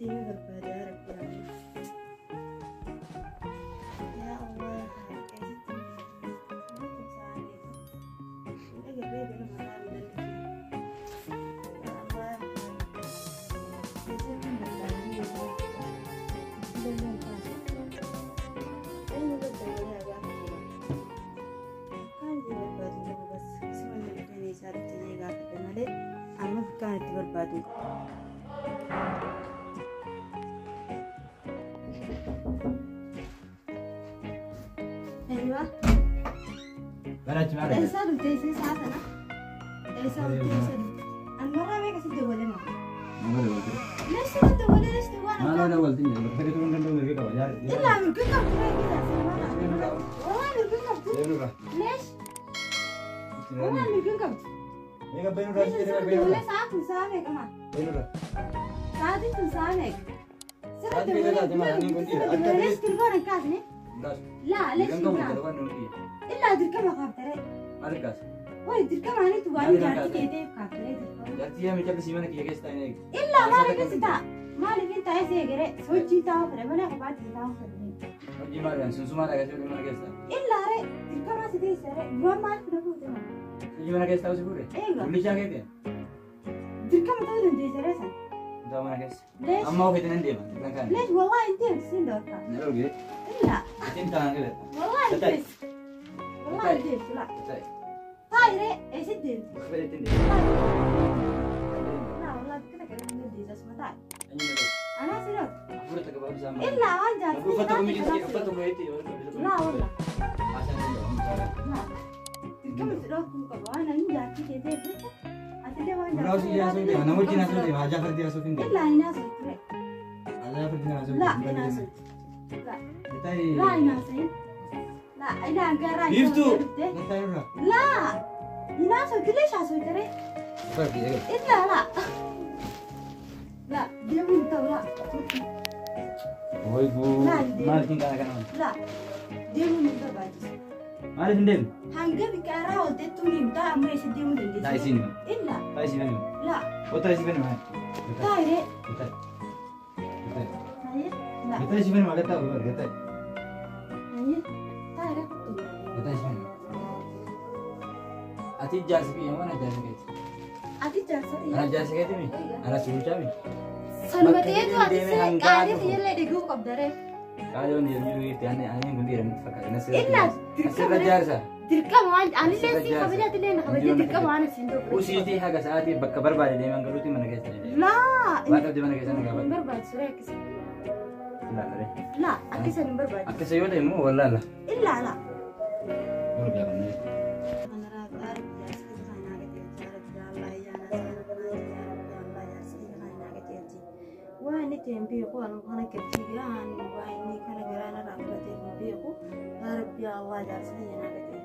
ديما بربادة يا ربي يا الله كانت بربادو ايوه بنات معك اي صار تيسي ساعتنا اي صار تيسي المره ما قصدي ولا ما ليش انت ولا ليش توانا ما انا اول دنيا بس كنت من دون كده ولا الا من كل والله من كل ليش والله من كل يا بينو راس بينو ولا ساعات مسامك كمان بينو راس ساعات مسامك ساعات كده ده ما انا كنت انت ليش تلفون كاسني لا ليش إلا تركب خاطري مركز وين تركب أنا تبغى جاتي كده خاطري جاتي يا ميجا بسيمانك يا كيستاينك إلا ما لك ستا ما لك أنت عايز يجري سوتشي تاو فري ما لك بعد تاو فري وجي ماريان سنسوما لك شو لما كيستا إلا ري تركب ما سدي سري جوا ما في نفوذ ما يجي منا كيستا وسيبوري إيه كل شيء كده تركب ما تقول أنت سري سن ده منا كيس ليش أما هو كده نديم كان ليش والله أنت بسين دور كان نروح إلا أنت أنا كده والله أنت والله أنت لا طايرة إيش الدين لا والله كده كده من الدين اسمه طاير أنا سيرت أفرتك بقى بسام إلا وانجا لا والله عشان لا تركب تروحكم كبوانا نجا كده ده أتلي وانجا ناس يا سيدي أنا ممكن ناس يدي ما جافر دي أسوفين دي إلا الناس أنا أفرد ناس لا الناس لا بتاعي لا الناس لا إذا أنقرأ يفتو بتاعي را لا الناس ليش عسوي ترى فرق يا إلا لا لا دي من تورا وي بو ما تين كذا كمان لا دي من تورا ما تندم هنجيب كارا ودتوني بتاع أمري سدي من اللي تايسين إلا تايسين لا وتايسين ما تايرة لا تايسين ما كتا ولا كتا تايرة تايسين أتي جالس بيه ما أنا جالس كده أتي جالس أنا جالس كده مي أنا سوي شامي سلمتين تو أتي كاري في اللي دقوق قبضره كاجو نيرمي أنا كنت رميت فكر أنا إلا سير جالسة تركب وان أنا لسه خبرت لين خبرت تركب وأنا سندوق وسيتي حاجة ساعتي بكبر بعد دي من قلتي من كيس لا بعد دي من كيس أنا قبل نمبر بعد سوري كيس لا لا أكيس نمبر بعد أكيس يودا يمو ولا لا إلا لا ولا بيعمل أنا رأيت يا سيدي خاينا قتيل يا رب الله يا ناس الله يا سيدي خاينا قتيل وأنا تنبيه أنا كتير أنا وأني كان جرانا رأيت تنبيه يا رب يا الله جالس هنا قتيل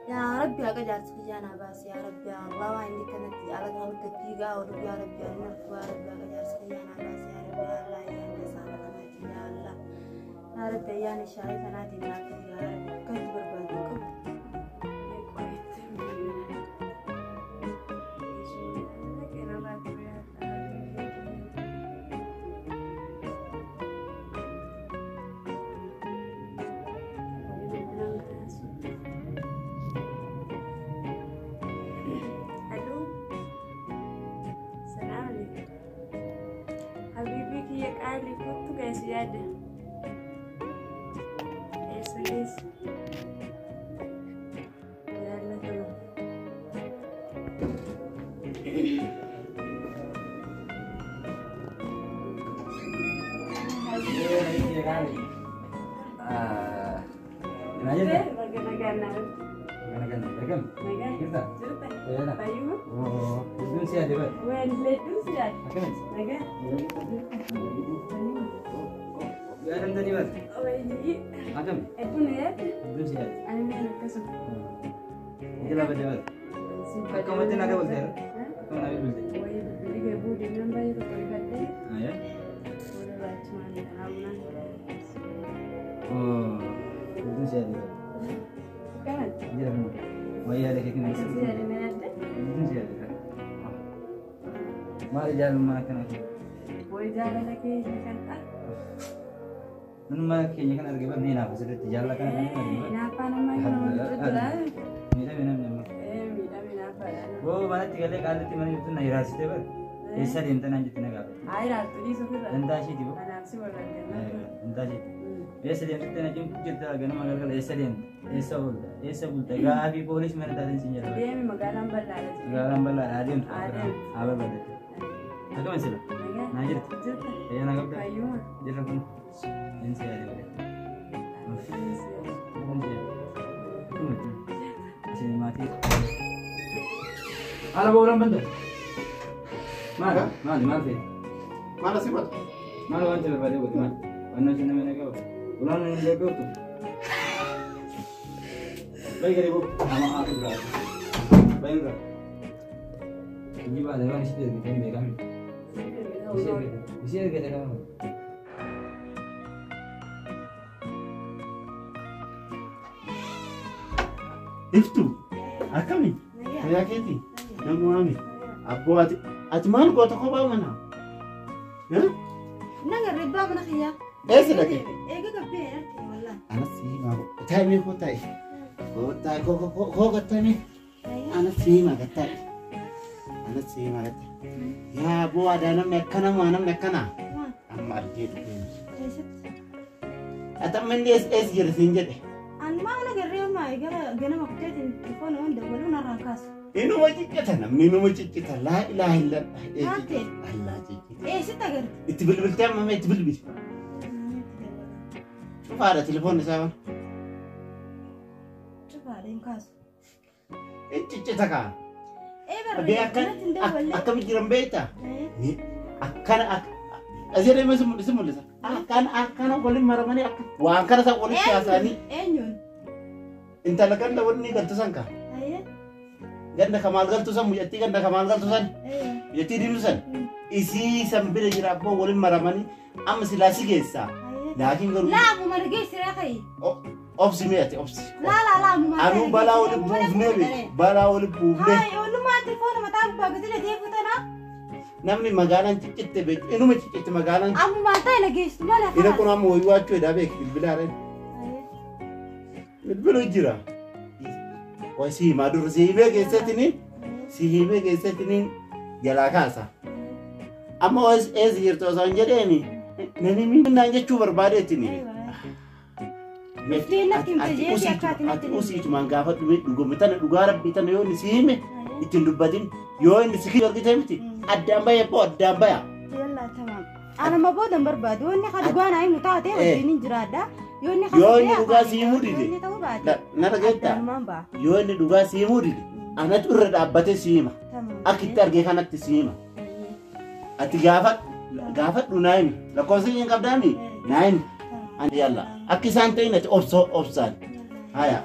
يا رب يا جالس هنا بس يا رب يا الله وأني كانت على قال كتير ورب يا رب يا نور ورب يا جالس هنا بس يا رب يا الله يا ناس يا الله يا رب يا نشاي سناتي ما يا رب كنت بربادكم حبيبي يا قالي كنت قاعد زيادة إيش يلا تمام ما رجال ما كان Boy jalan lagi kan ah. Nama kayaknya kan harga berapa? Ini apa sudah jalan kan? Kenapa namanya itu lah? Mina nama. Mina apa ya? Oh mana 3 kali mana itu naik ras itu ber. Esa di entah nanti tenaga. Air tuh di sana. Entah sih tiba. Mana sih boleh Entah sih. Esa di entah nanti kita agak nama agak esa di esa bulta. Gak abi polis mana tadi sinjal. Dia memang garam belar. Garam belar adem. Apa belar? Aku masih lah. Najir. Ya nak apa? Kayu. Jadi pun. Ini saya ada. Masih mati. Ala bawa orang bantu. Mana? Mana sih? Mana sih, Pak? Mana orang coba pada buat mana? Mana sih namanya kau? Ulang yang dia kau tu. Baik kali bu, nama aku berapa? Baik berapa? Ini pada orang sih dia bikin mereka. Bisa kita kamu. Iftu, akami, saya keti, yang mami, aku ati mana kau tak kau mana? Ya? Nggak riba mana kaya? Sedang. Gak kape ya, wala. Anak sih mau, tapi kau tay, kau kata ni, anak sih mau kata, anak sih mau kata. Ya, bu ada anak nekana, mana nekana? Amma arjit. Atau mandi es gersinjat. Anma mana gerre ma, gana maktetin telefon onda waluna rakas. Inu macikita namni inu macikita la ilaha illa Mati. Allah cikita. Sita gar. Itibilbil tamam ma itibilbil. Coba ada telepon saya. Coba ada yang kas. Cikita ka. Baru. Dia akan mikirin beta. Ni akan azire mesum lesa. Akan boleh maramani akan. Wa akan sa boleh siasa ni. Enyun. Intalakan da wani gantusan ka. Aye. Ganda kamal gantusan mujati ganda kamal gantusan. Mujati dinusan. Isi sambire jirabo boleh maramani am silasi gesa. Lakin garu. La mu marge sira kai. Opsi meti opsi. La mu marge. Anu bala wali buvne be. Bala wali buvne. Ay, onu ma telefon mata bagadile dia futana. Namni magalan cikitte be. Inu ma cikitte magalan. Amu mata ina gestu mala. Ina kuna mo iwacho da be bilbilare. Bilbilu jira. Wai si madur si hibe gesetini jala kasa. Amma es girto sanjade ni. Nani min nanje chu barbade tini. Ati usi cuma gafat duit dugomitan dugara bitan yo ni sihime itin dubatin yo ni sikhi orgita miti adamba ya po adamba ya. Yalla tamam. Ana mabodan barbadu ni khad gwana ay mutate wadini jirada. Yo ni duga simu didi. Narageta. Yo ni duga simu didi. Ana turre dabbate sima. Akitta arge kanatti sima. Ati gafat dunaimi. La konsi yang kabdani. Naim. Andi Allah. Aki santai nanti opsan. Haya.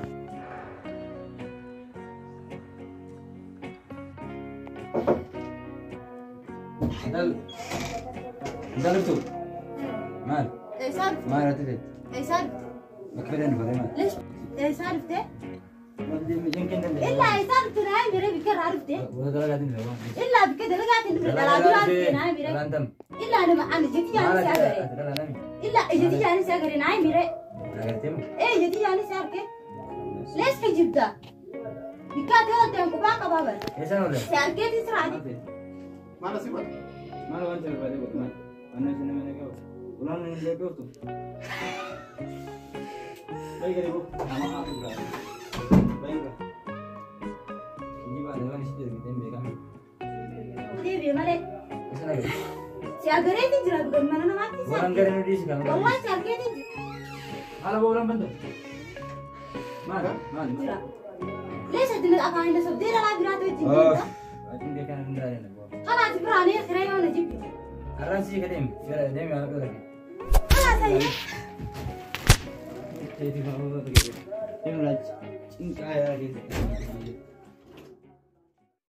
Dal itu. Mal. Sad. Mal hati deh. Sad. Makanya nih mal. ليش؟ sad te? يمكن إلا sad tu naik mire bikar arif te. وهذا قاعدين له. إلا bikar dulu قاعدين bikar dalam arif te naik mire. إلا أنا ما أنا جدي يعني سأجري. إلا جدي يعني سأجري naik mire. جدي يعني سأجري. ليش كجبته؟ bikar tu ada yang kubah kabar. سأجري di serani. Mana sih, Pak? Mana wancar pada buat mana? Mana sini mana kau? Ulang yang dia kau tu. Baik kali bu, nama aku berapa? Baik berapa? Ini pada orang sih dari tembe kami. Dia biar Kesana lagi. Si agar itu jelas bukan mana nama artis. Orang keren di sini kan? Allah si agar itu. Halo bu orang bantu. Mana? Jelas. Lihat sedih apa yang dah sebut dia lah berat itu. Oh, itu dia kan rendah ya. Kalau aja berani keren orang najib. Karena sih kadem, kira dem yang apa lagi? Kalau saya. Jadi mau begitu. Dia mulai cinta ya gitu.